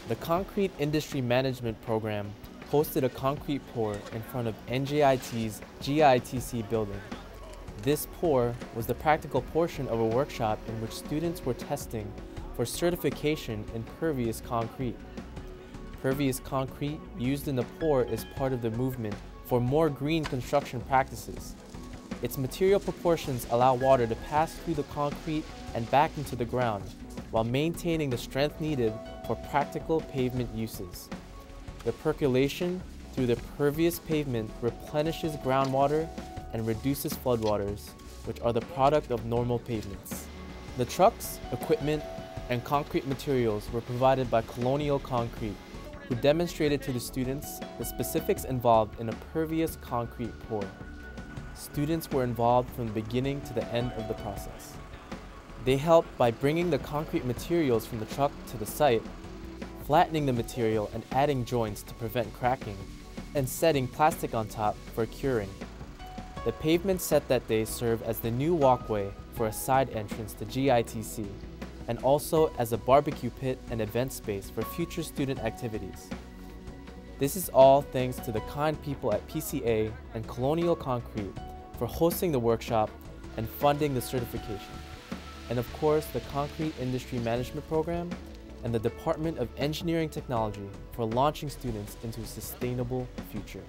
The Concrete Industry Management Program hosted a concrete pour in front of NJIT's GITC building. This pour was the practical portion of a workshop in which students were testing for certification in pervious concrete. Pervious concrete used in the pour is part of the movement for more green construction practices. Its material proportions allow water to pass through the concrete and back into the ground, while maintaining the strength needed for practical pavement uses. The percolation through the pervious pavement replenishes groundwater and reduces floodwaters, which are the product of normal pavements. The trucks, equipment, and concrete materials were provided by Colonial Concrete, who demonstrated to the students the specifics involved in a pervious concrete pour. Students were involved from the beginning to the end of the process. They helped by bringing the concrete materials from the truck to the site, flattening the material and adding joints to prevent cracking, and setting plastic on top for curing. The pavement set that day served as the new walkway for a side entrance to GITC, and also as a barbecue pit and event space for future student activities. This is all thanks to the kind people at PCA and Colonial Concrete for hosting the workshop and funding the certification. And of course, the Concrete Industry Management Program and the Department of Engineering Technology for launching students into a sustainable future.